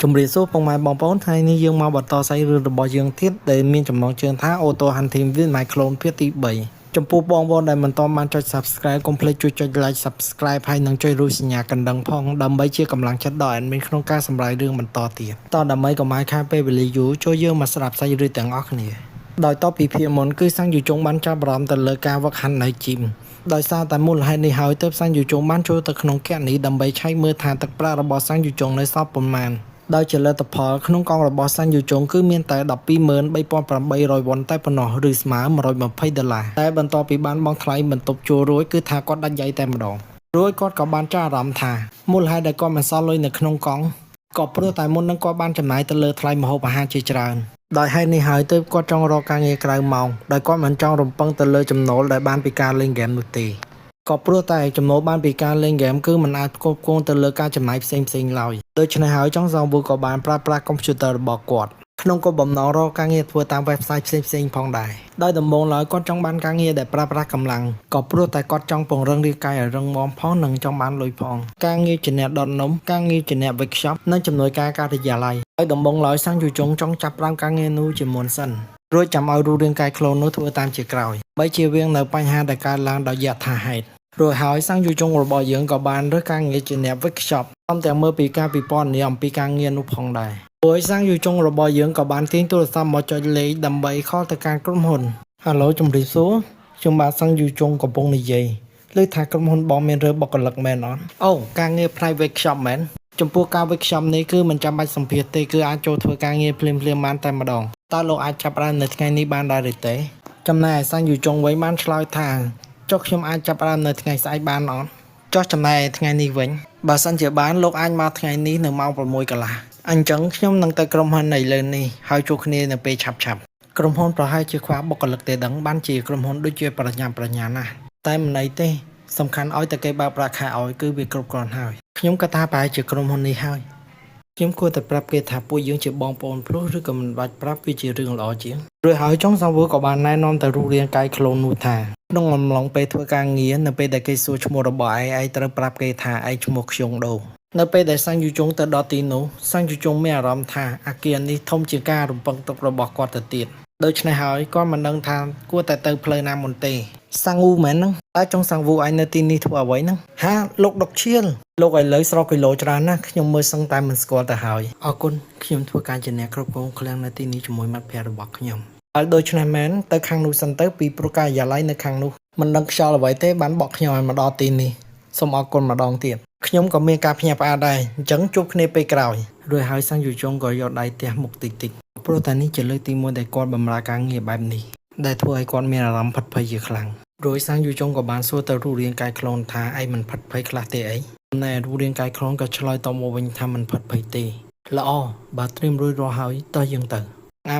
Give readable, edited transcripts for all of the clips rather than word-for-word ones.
ជំរាបសួរពុកម៉ែបងប្អូនថ្ងៃនេះយើងមកបន្តសាច់រឿងរបស់យើងទៀតដែលមានចំណងជើងថា Auto Hunting with My Clone ភាគទី3ចំពោះបងប្អូនដែលមិនទាន់បានចុច Subscribe កុំភ្លេចជួយចុច Like Subscribe ហើយនិងចុចរូបសញ្ញាកណ្ដឹងផងដើម្បីជាកម្លាំងចិត្តដល់ admin ក្នុងការសម្រាយរឿងបន្តទៀតតដើម្បីកុំឲ្យខាតពេលវេលាយូរចូលយើងមកស្ដាប់សាច់រឿងទាំងអស់គ្នាដោយតបពីភាគមុនគឺសាំងយូចុងបានចាប់អារម្មណ៍ទៅលើការវឹកហាត់នៅជីមដោយសារតែមូលហេតុនេះហើយទើបសាំងយូចុងបានចូលទៅក្នុងគណនីដើម្បីឆែកមើលថាទឹកប្រាក់របស់សាំងយូចុងនៅសល់ប៉ុន្មានដោយជាលទ្ធផលក្នុងកងរបស់សាំងយូចុងគឺមានតែ 123,800 វ៉ុនតែប៉ុណ្ណោះឬស្មើ$120តែបន្ទាប់ពីបានបង់ថ្លៃបន្ទប់ជួលរួចគឺថាគាត់ដាច់ដៃតែម្ដងរួចគាត់ក៏បានចាប់អារម្មណ៍ថាមូលហេតុដែលគាត់មិនសល់លុយនៅក្នុងកងក៏ព្រោះតែមុននឹងគាត់បានចំណាយទៅលើថ្លៃម្ហូបអាហារជាច្រើនដោយហេតុនេះហើយទើបគាត់ចង់រកការងារក្រៅម៉ោងដោយគាត់មិនចង់រំពឹងទៅលើចំណូលដែលបានពីការលេងហ្គេមនោះទេក៏ព្រោះតែចំណូលបានពីការលេងហ្គេមគឺមិនអាចផ្គត់ផ្គង់ទៅលើការចំណាយផ្សេងៗឡើយដូច្នេះហើយចុងសងវូក៏បានប្រើប្រាស់កុំព្យូទ័ររបស់គាត់ក្នុងគោលបំណងរកការងារធ្វើតាម website ផ្សេងៗផងដែរដោយដំបូងឡើយគាត់ចង់បានការងារដែលប្រើប្រាស់កម្លាំងក៏ព្រោះតែគាត់ចង់ពង្រឹងរាងកាយឲ្យរឹងមាំផងនិងចង់បានលុយផងការងារជាអ្នកដុតនំការងារជាអ្នក workshop និងជំនួយការការិយាល័យហើយដំបូងឡើយសាំងយូចុងចង់ចាប់ផ្ដើមការងារនោះជាមុនសិនរួចចាំឲ្យរូបរាងកាយខ្លួននោះធ្វើតាមជាក្រោយបីជៀសវាងនៅបញ្ហាដែលកើតឡើងដោយយថាហេតុរួចហើយសាំងយូចុងរបស់យើងក៏បានរើសការងារជាអ្នក workshop ព្រមទាំងមើលពីការពិពណ៌នាអំពីការងារនោះផងដែររួចសាំងយូចុងរបស់យើងក៏បានទាញទូរស័ព្ទមកចុចលេខដើម្បីខលទៅកាន់ក្រុមហ៊ុន Hello ជំរាបសួរខ្ញុំបាទសាំងយូចុងកំពុងនិយាយលើថាក្រុមហ៊ុនបងមានរើបុគ្គលិកមែនអត់អូការងារ private workshop មែនចំពោះការ workshop នេះគឺមិនចាំបាច់សម្ភាសទេគឺអាចចូលធ្វើការងារភ្លាមៗបានតែម្ដងតើលោកអាចចាប់ផ្ដើមនៅថ្ងៃនេះបានដែរឬទេចំណែកសាំងយូចុងវិញបានឆ្លើយថាចុះខ្ញុំអាចចាប់ផ្ដើមនៅថ្ងៃស្អែកបានអត់ចុះចំណែកថ្ងៃនេះវិញបើសិនជាបានលោកអាចមកថ្ងៃនេះនៅម៉ោង 6 កន្លះអញ្ចឹងខ្ញុំនឹងទៅក្រុមហ៊ុននៅលើនេះហើយជួបគ្នានៅពេលឆាប់ក្រុមហ៊ុនប្រហែលជាខ្វះបុគ្គលិកទេដឹងបានជាក្រុមហ៊ុនដូចជាប្រញាប់ប្រញាល់ណាស់តែមិនអីទេសំខាន់ឲ្យតែគេបើកប្រាក់ខែឲ្យគឺវាគ្រប់គ្រាន់ហើយខ្ញុំក៏ថាប្រហែលជាក្រុមហ៊ុននេះហើយខ្ញុំគួរតែប្រាប់គេថាពួកយើងជាបងប្អូនព្រោះឬក៏មិនបាច់ប្រាប់វាជារឿងល្អជាងរួចហើយចុងសង្វើក៏បានណែនាំទៅរូបរាងកាយខ្លួននោះថាក្នុងអំឡុងពេលធ្វើការងារនៅពេលដែលគេសួរឈ្មោះរបស់ឯងត្រូវប្រាប់គេថាឯងឈ្មោះខ្យងដូនៅពេលដែលសាំងយូចុងទៅដល់ទីនោះសាំងយូចុងមានអារម្មណ៍ថាអាគារនេះធំជាងការរំពឹងទុករបស់គាត់ទៅទៀតដូច្នេះហើយគាត់មិនដឹងថាគួរតែទៅផ្លូវណាមុនទេសាំងវូមែនហ្នឹងតែចុងសាំងវូឯងនៅទីនេះធ្វើអ្វីហ្នឹងហាលោកដុកឈៀលលោកឥឡូវស្រកគីឡូច្រើនណាស់ខ្ញុំមើលសឹងតែមិនស្គាល់ទៅហើយអរគុណខ្ញុំធ្វើការជាអ្នកគ្រប់គ្រងឃ្លាំងនៅទីនេះជាមួយមិត្តភ័ក្តិរបស់ខ្ញុំហើយដូច្នេះមែនទៅខាងនោះសិនទៅពីព្រោះការិយាល័យនៅខាងនោះមិនដឹងខ្យល់អ្វីទេបានបកខ្ញុំឲ្យមកដល់ទីនេះសូមអរគុណម្ដងទៀតខ្ញុំក៏មានការភ្ញាក់ផ្អើលដែរអញ្ចឹងជួបគ្នាពេលក្រោយរួចហើយសាំងយូចុងក៏យកដៃទះមុខតិចព្រោះតែនេះជាលើកទី1ដែលគាត់បម្រើការងារបែបនេះដែលធ្វើឲ្យគាត់មានអារម្មណ៍ផិតភ័យជាខ្លាំងរួចសាំងយូចុងក៏បានសួរទៅរូបរាងកាយខ្លួនថាឯងមិនផិតភ័យខ្លះទេអីចំណែករូបរាងកាយខ្លួនក៏ឆ្លើយតបមកវិញថាមិនផិតភ័យទេល្អបើត្រៀមរួចរាល់ហើយតោះយើងទៅ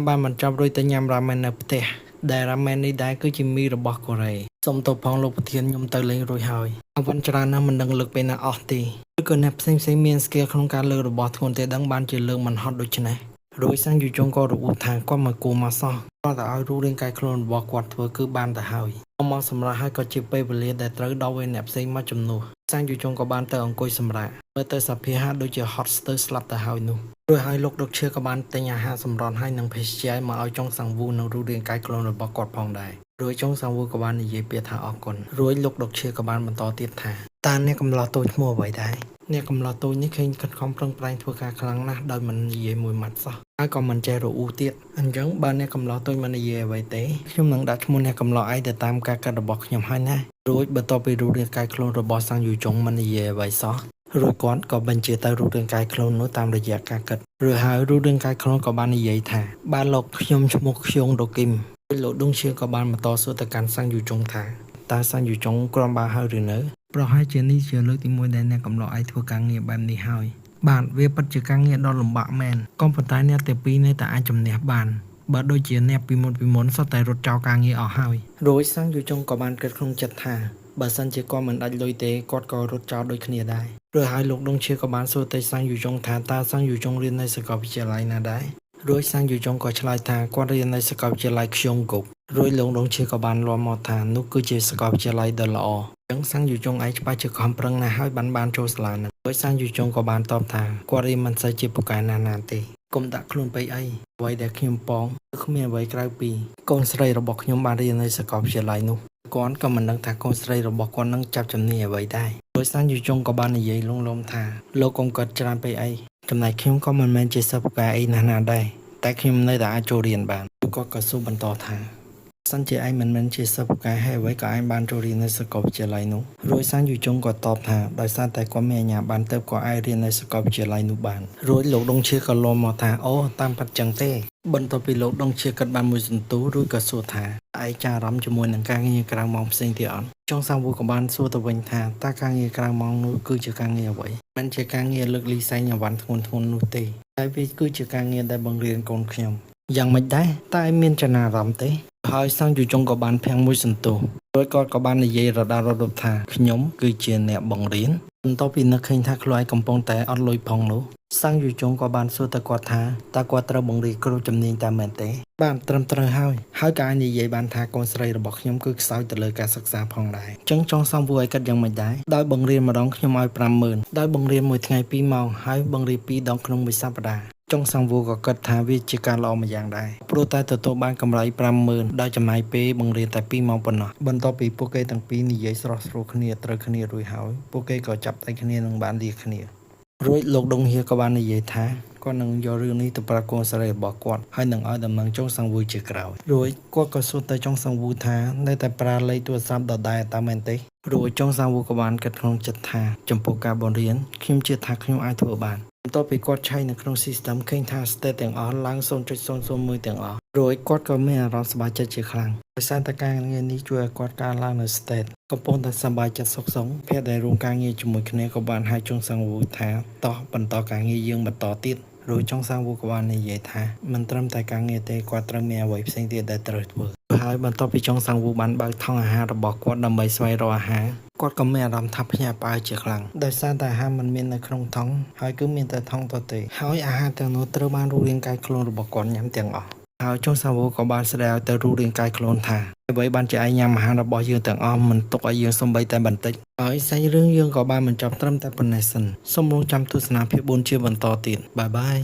បានបញ្ចប់រួចទៅញ៉ាំរ៉ាមែននៅផ្ទះដែលរ៉ាមែននេះដែរគឺជាមីរបស់កូរ៉េសូមទោសផងលោកប្រធានខ្ញុំទៅលេងរួចហើយអរគុណច្រើនណាស់មិនដឹងលើកពេលណាអស់ទេឬក៏អ្នកផ្សេងមាន skill ក្នុងការលើករបស់ធ្ងន់ទេដឹងបានជាលើកមិនហត់ដូច្នេះរួចសាំងយូចុងក៏របួសថាគាត់មកគួរមកសោះគាត់តែឲ្យរូបរាងកាយខ្លួនរបស់គាត់ធ្វើគឺបានទៅហើយមកសម្រាប់ហើយក៏ជាពេលវេលាដែលត្រូវដល់វេអ្នកផ្សេងមកជំនួសសាំងយូចុងក៏បានទៅអង្គុយសម្រាកមើលទៅសភាហាដូចជា hot ស្ទើរស្លាប់ទៅហើយនោះរួចហើយលោកដុកឈើក៏បានទិញអាហារសម្រន់ហើយនិងភេសជ្ជៈមកឲ្យចុងសាំងវូនិងរូបរាងកាយខ្លួនរបស់គាត់ផងដែររួចចុងសាំងវូក៏បាននិយាយពាក្យថាអរគុណរួចលោកដុកឈើក៏បានបន្តទៀតថាតើអ្នកកំឡោះតូចឈ្មោះអ្វីដែរអ្នកកំឡោះតូចនេះឃើញខិតខំប្រឹងប្រែងធ្វើការខ្លាំងណាស់ដោយមិននិយាយមួយម៉ាត់សោះហើយក៏មិនចេះរអ៊ូទៀតអញ្ចឹងបើអ្នកកំឡោះតូចមិននិយាយអ្វីទេខ្ញុំនឹងដាក់ឈ្មោះអ្នកកំឡោះឯងទៅតាមការកាត់របស់ខ្ញុំហើយណារួចបន្ទាប់ពីរូបរាងកាយខ្លួនរបស់សាំងយូចុងមិននិយាយអ្វីសោះរួចគាត់ក៏បញ្ជាទៅរូបរាងកាយខ្លួននោះតាមរយៈការកាត់រួចហើយរូបរាងកាយខ្លួនក៏បាននិយាយថាបាទលោកខ្ញុំឈ្មោះខ្យងដូគីមលោកដុងឈៀក៏បានបន្តសួរទៅកាន់សាំងយូចុងថាតើសាំងយូចុងគ្រាន់បើហើយឬនៅប្រហែលជានេះជាលើកទី1ដែលអ្នកកំឡោះឯងធ្វើការងារបែបនេះហើយបាទវាពិតជាការងារដ៏លំបាកមែនក៏ប៉ុន្តែអ្នកទាំងពីរនៅតែអាចជំនះបានបើដូចជាអ្នកពីមុនសុទ្ធតែរត់ចោលការងារអស់ហើយរួចសាំងយូចុងក៏បានគិតក្នុងចិត្តថាបើសិនជាគាត់មិនដាច់លុយទេគាត់ក៏រត់ចោលដូចគ្នាដែររួចហើយលោកដុងឈៀក៏បានសួរទៅសាំងយូចុងថាតើសាំងយូចុងរៀននៅសាកលវិទ្យាល័យណាដែររួចសាំងយូចុងក៏ឆ្លើយថាគាត់រៀននៅសាកលវិទ្យាល័យខ្យងគុករួចលោកដុងឈៀក៏បានលាន់មកថានោះគឺជាសាកលវិទ្យាល័យដ៏ល្អ ចឹងសាំងយូចុងឯងច្បាស់ជាខំប្រឹងណាស់ហើយបានចូលសាលានឹងដោយសាំងយូចុងក៏បានតបថាគាត់រៀនមិនសូវជាពូកែណាទេកុំដាក់ខ្លួនពេកអីអ្វីដែលខ្ញុំប៉ងគឺគ្មានអ្វីក្រៅពីកូនស្រីរបស់ខ្ញុំបានរៀននៅសាកលវិទ្យាល័យនោះគាត់ក៏មិនដឹងថាកូនស្រីរបស់គាត់នឹងចាប់ជំនាញអ្វីដែរដោយសាំងយូចុងក៏បាននិយាយលងលំថាលោកកុំគាត់ច្រើនពេកអីចំណែកខ្ញុំក៏មិនមែនជាសិស្សពូកែអីណាស់ដែរតែខ្ញុំនៅតែអាចចូលរៀនបានគាត់ក៏សួរបន្តថាសិនជាឯងមិនមែនជាសិស្សពូកែហើយអ្វីក៏ឯងបានចូលរៀននៅសាកលវិទ្យាល័យនោះរួចសាំងយូចុងក៏តបថាដោយសារតែគាត់មានអាជ្ញាប័ណ្ណទើបគាត់អាចរៀននៅសាកលវិទ្យាល័យនោះបានរួចលោកដុងឈៀក៏លំមកថាអូតាមពិតចឹងទេបន្ទាប់ពីលោកដុងឈៀគិតបានមួយសន្ទុះរួចក៏សួរថាឯងចាអារម្មណ៍ជាមួយនឹងការងារក្រៅម៉ោងផ្សេងទៀតអត់ចុងសាំងវូក៏បានសួរទៅវិញថាតើការងារក្រៅម៉ោងនោះគឺជាការងារអ្វីមិនជាការងារលើកលីសែងអវ៉ាន់ធ្ងន់នោះទេតែវាគឺជាការងារដែលបង្រៀនកូនខ្ញុំយ៉ាងម៉េចដែរតែឯងមានចំណាអារម្មណ៍ទេហើយសាំងយូចុងក៏បានភាំងមួយសន្ទុះរួចគាត់ក៏បាននិយាយរដាររត់ថាខ្ញុំគឺជាអ្នកបង្រៀនបន្ទាប់ពីនឹកឃើញថាខ្លួនឯងកំពុងតែអត់លុយផងនោះសាំងយូចុងក៏បានសួរទៅគាត់ថាតើគាត់ត្រូវបង្រៀនគ្រូជំនាញតាមមែនទេបានត្រឹមត្រូវហើយក៏អាចនិយាយបានថាកូនស្រីរបស់ខ្ញុំគឺខ្សោយទៅលើការសិក្សាផងដែរចឹងចង់សំវួរឲ្យគិតយ៉ាងម៉េចដែរដោយបង្រៀនម្ដងខ្ញុំឲ្យ 50000 ដោយបង្រៀនមួយថ្ងៃ2ម៉ោងហើយបង្រៀន2ដងក្នុងមួយសប្តាហ៍ចុងសាំងវូក៏គិតថាវាជាការល្អមួយយ៉ាងដែរព្រោះតែទទួលបានកម្រៃ 50000 ដោយចំណាយពេលបង្រៀនតែ2ម៉ោងប៉ុណ្ណោះបន្ទាប់ពីពួកគេទាំងពីរនិយាយស្រស់ស្រួលគ្នាត្រូវគ្នារួចហើយពួកគេក៏ចាប់ដៃគ្នានឹងបានលាគ្នារួចលោកដុងហៀក៏បាននិយាយថាគាត់នឹងយករឿងនេះទៅប្រាប់កូនស្រីរបស់គាត់ហើយនឹងឲ្យដំណឹងចុងសាំងវូជាក្រោយរួចគាត់ក៏សួរទៅចុងសាំងវូថានៅតែប្រើលេខទូរស័ព្ទដដែលតាមមែនទេរួចចុងសាំងវូក៏បានគិតក្នុងចិត្តថាចំពោះការបង្រៀនខ្ញុំជឿថាខ្ញុំអាចធ្វើបានបន្ទាប់ពីគាត់ឆែកនៅក្នុង system ឃើញថា state ទាំងអស់ឡើង 0.001 ទាំងអស់រួចគាត់ក៏មានអារម្មណ៍សប្បាយចិត្តជាខ្លាំងដោយសារតែការងារនេះជួយឲ្យគាត់កើនឡើងនៅ state កំពុងតែសប្បាយចិត្តសុខសង្ឃភ័ក្រដែលរួមការងារជាមួយគ្នាក៏បានហៅចុងសាំងវូថាតោះបន្តការងារយើងបន្តទៀតរួចចុងសាំងវូក៏បាននិយាយថាមិនត្រឹមតែការងារទេគាត់ត្រូវមានអ្វីផ្សេងទៀតដែលត្រូវធ្វើហើយបន្ទាប់ពីចុងសាំងវូបានបើកថង់អាហាររបស់គាត់ដើម្បីស្វែងរកអាហារគាត់ក៏មានអារម្មណ៍ថាភ្ញាក់ផ្អើលជាខ្លាំងដោយសារតែអាហារមិនមាននៅក្នុងថង់ហើយគឺមានតែថង់ទទេហើយអាហារទាំងនោះត្រូវបានរូបរាងកាយខ្លួនរបស់គាត់ញ៉ាំទាំងអស់ហើយចុងសាំងវូក៏បានស្ដីឲ្យទៅរូបរាងកាយខ្លួនថាអ្វីបានជាឯងញ៉ាំអាហាររបស់យើងទាំងអស់មិនទុកឲ្យយើងសំបីតែបន្តិចហើយសាច់រឿងយើងក៏បានបញ្ចប់ត្រឹមតែប៉ុណ្ណេះសិនសូមរងចាំទស្សនាភាគ4ជាបន្តទៀតបាយបាយ